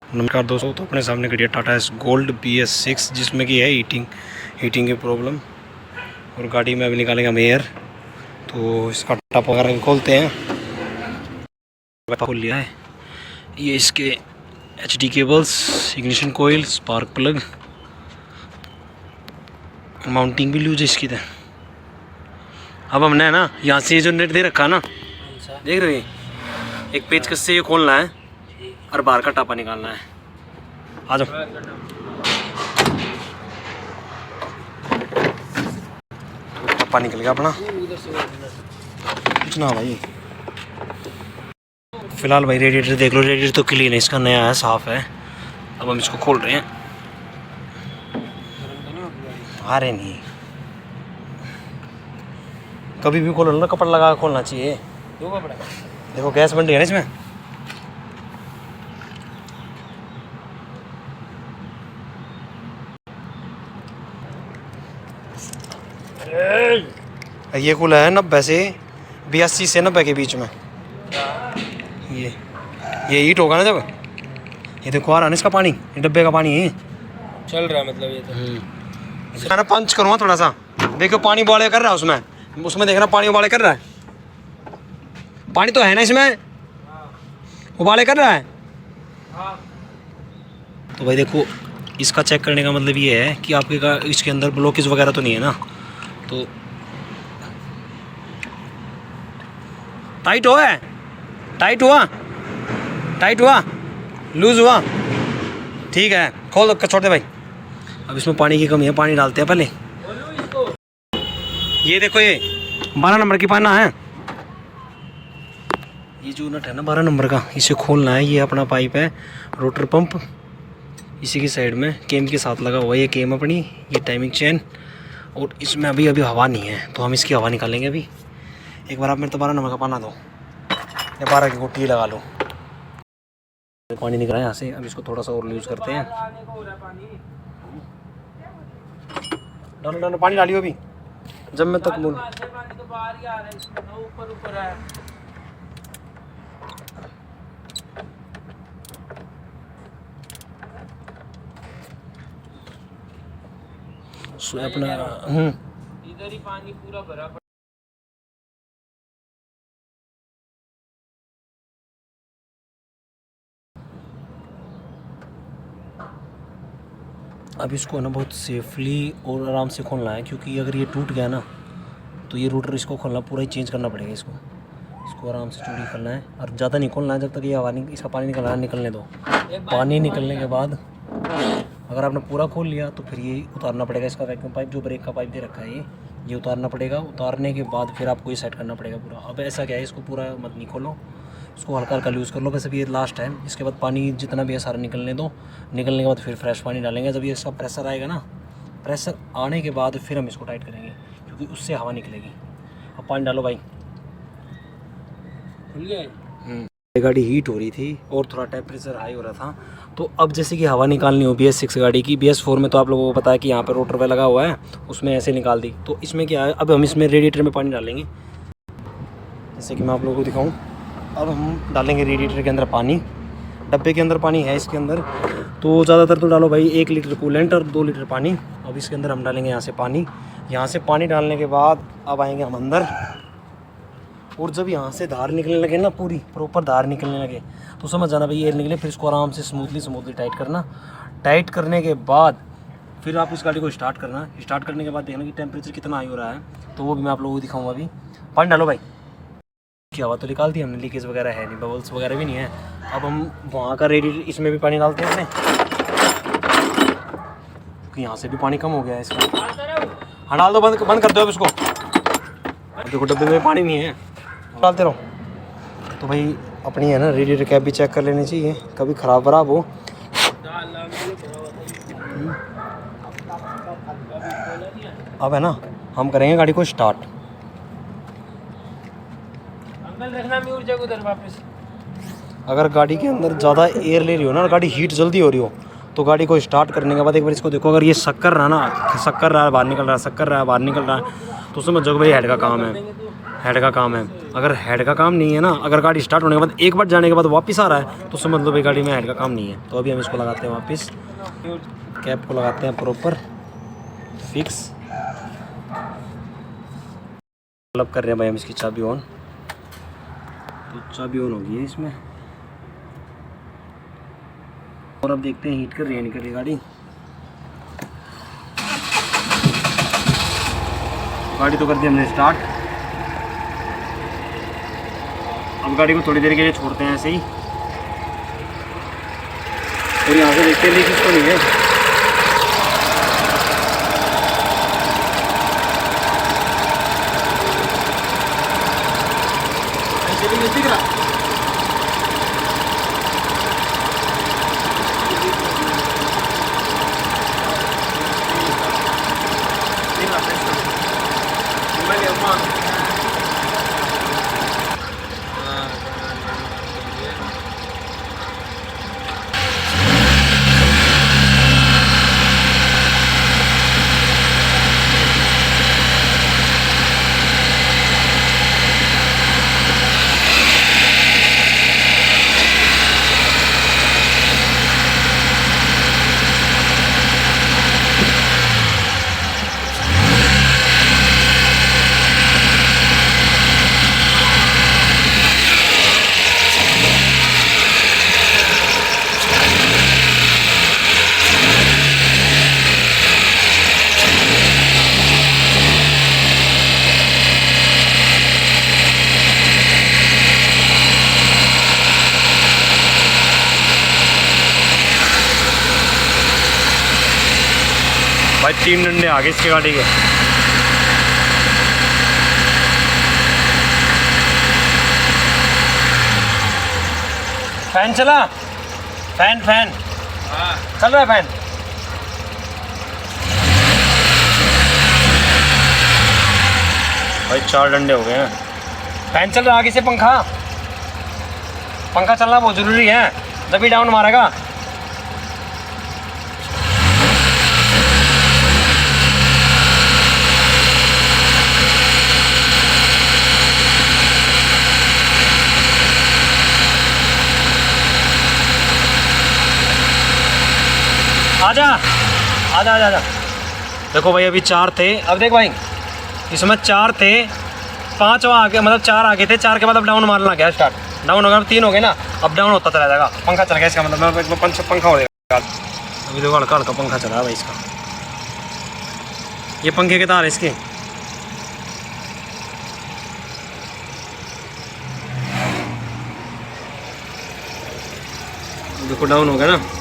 नमस्कार दोस्तों, तो अपने सामने खड़ी है टाटा एस गोल्ड BS6 जिसमें कि है हीटिंग की प्रॉब्लम। और गाड़ी में अभी निकालेंगे हम एयर, तो इसका टप वगैरह खोलते हैं। खोल लिया है। ये इसके HD केबल्स, इग्निशन कोयल, स्पार्क प्लग, माउंटिंग भी लूज है इसकी। तो अब हमने है ना यहाँ से जो नेट दे रखा ना, देख रहे हो, एक पेचकस से ये खोलना है और बाहर का टापा निकालना है। आ जाओ। टापा निकल गया अपना, कुछ ना भाई। फिलहाल भाई रेडिएटर देख लो, रेडिएटर तो क्लीन है, इसका नया है, साफ है। अब हम इसको खोल रहे हैं। आ रहे नहीं, कभी भी खोलो ना, कपड़ा लगा के खोलना चाहिए। दो कपड़ा देखो, गैस बन रही है ना इसमें। ये खुला है 90 से 82 से 90 के बीच में। ये हीट होगा ना जब। ये देखो आ रहा है ना इसका पानी, ये डब्बे का पानी है, चल रहा है मतलब। ये तो मैं पंच करूँगा थोड़ा सा। देखो पानी बॉले कर रहा है उसमें देखना, पानी उबाले कर रहा है। पानी तो है ना इसमें, उबाले कर रहा है। तो भाई देखो, इसका चेक करने का मतलब ये है कि आपके इसके अंदर ब्लॉकेज वगैरह तो नहीं है ना। तो टाइट हुआ है, टाइट हुआ, लूज हुआ, ठीक है, खोल छोड़ दे भाई। अब इसमें पानी की कमी है, पानी डालते हैं पहले। ये देखो, ये 12 नंबर की पाना है। ये जो नट है ना 12 नंबर का, इसे खोलना है। ये अपना पाइप है, रोटर पंप इसी की साइड में केम के साथ लगा हुआ है। ये केम अपनी, ये टाइमिंग चेन। और इसमें अभी हवा नहीं है, तो हम इसकी हवा निकालेंगे अभी। एक बार आप मेरे तो 12 नंबर का पाना दो, या 12 की गुट्टी लगा लो। पानी निकला है यहाँ से। अब इसको थोड़ा सा और यूज़ करते हैं। डालो पानी डालियो अभी, जब मैं तक बोल। अपना इधर ही पानी पूरा भरा। अब इसको ना बहुत सेफली और आराम से खोलना है, क्योंकि अगर ये टूट गया ना तो ये रूटर इसको खोलना पूरा ही चेंज करना पड़ेगा। इसको आराम से चूड़ी करना है, और ज़्यादा नहीं खोलना है जब तक ये हवा नहीं, इसका पानी निकलने दो। पानी निकलने के बाद अगर आपने पूरा खोल लिया तो फिर ये उतारना पड़ेगा। इसका वैक्यूम पाइप, जो ब्रेक का पाइप दे रखा है, ये उतारना पड़ेगा। उतारने के बाद फिर आपको ये सेट करना पड़ेगा पूरा। अब ऐसा क्या है, इसको पूरा मत नहीं खोलो, इसको हल्का हल्का यूज़ कर लो। वैसे भी ये लास्ट है, इसके बाद पानी जितना भी है सारा निकलने दो। निकलने के बाद फिर फ्रेश पानी डालेंगे। जब ये इसका प्रेशर आएगा ना, प्रेशर आने के बाद फिर हम इसको टाइट करेंगे, क्योंकि उससे हवा निकलेगी। अब पानी डालो भाई। खुल गया। गाड़ी हीट हो रही थी और थोड़ा टेम्परेचर हाई हो रहा था, तो अब जैसे कि हवा निकालनी हो BS6 गाड़ी की। BS4 में तो आप लोगों को पता है कि यहाँ पे रोटर पे लगा हुआ है, उसमें ऐसे निकाल दी। तो इसमें क्या है, अब हम इसमें रेडिएटर में पानी डालेंगे, जैसे कि मैं आप लोगों को दिखाऊं। अब हम डालेंगे रेडिएटर के अंदर पानी। डब्बे के अंदर पानी है, इसके अंदर तो ज़्यादातर तो डालो भाई 1 लीटर कूलेंट और 2 लीटर पानी। अब इसके अंदर हम डालेंगे यहाँ से पानी। यहाँ से पानी डालने के बाद अब आएंगे हम अंदर, और जब यहाँ से धार निकलने लगे ना, पूरी प्रॉपर धार निकलने लगे, तो समझ जाना भाई एयर निकले। फिर इसको आराम से स्मूथली टाइट करना। टाइट करने के बाद फिर आप इस गाड़ी को स्टार्ट करना। स्टार्ट करने के बाद देखना कि टेम्परेचर कितना हाई हो रहा है, तो वो भी मैं आप लोगों को दिखाऊंगा अभी। पानी डालो भाई। की हवा तो निकाल दी हमने, लीकेज वगैरह है नहीं, बबल्स वगैरह भी नहीं है। अब हम वहाँ का रेडिएटर, इसमें भी पानी डालते हैं अपने, क्योंकि यहाँ से भी पानी कम हो गया है इसका। हाँ डाल दो, बंद कर दो अब इसको। देखो डब्बे में पानी नहीं है, डालते रहो। तो भाई अपनी है ना रेडिएटर कैप भी चेक कर लेनी चाहिए, कभी ख़राब वराब हो। अब है ना हम करेंगे गाड़ी को स्टार्ट। अंकल रखना, मैं ऊर्जा को उधर वापस। अगर गाड़ी के अंदर ज़्यादा एयर ले रही हो ना, गाड़ी हीट जल्दी हो रही हो, तो गाड़ी को स्टार्ट करने के बाद एक बार इसको देखो। अगर ये शक्कर रहा ना, शक्कर रहा है बाहर निकल रहा है, शक्कर रहा है बाहर निकल रहा है, तो समझ जाओ भाई हेड का काम है। हेड का काम है। अगर हेड का काम नहीं है ना, अगर गाड़ी स्टार्ट होने के बाद एक बार जाने के बाद वापस आ रहा है तो समझ लो भाई गाड़ी में हेड का काम नहीं है। तो अभी हम इसको लगाते हैं वापस, कैप को लगाते हैं प्रॉपर फिक्स। मतलब कर रहे हैं भाई हम इसकी चाबी ऑन, तो चाबी ऑन हो गई है इसमें। और अब देखते हैं हीट कर रही है नहीं कर रही गाड़ी। गाड़ी तो कर दी हमने स्टार्ट। अब गाड़ी को थोड़ी देर के लिए छोड़ते हैं ऐसे ही, और यहाँ से देखते हैं लीक इसको नहीं है। दिख रहा भाई 3 डंडे आगे इसकी गाड़ी के। फैन चला, फैन फैन चल रहा है फैन। भाई 4 डंडे हो गए हैं। फैन चल रहा है आगे से, पंखा चलना बहुत ज़रूरी है, जब भी डाउन मारेगा। आजा आजा आजा आजा। देखो भाई अभी 4 थे, अब देख भाई इसमें 4 थे, 5 वहाँ आगे, मतलब 4 आगे थे, 4 के बाद अब डाउन मारना गया स्टार्ट। डाउन हो गया, 3 हो गए ना, अब डाउन होता चला जाएगा। पंखा चल गया इसका, मतलब पंखा हो जाएगा। अभी देखो हल्का हल्का पंखा चला भाई इसका। ये पंखे के तार है इसके। देखो डाउन हो गया ना।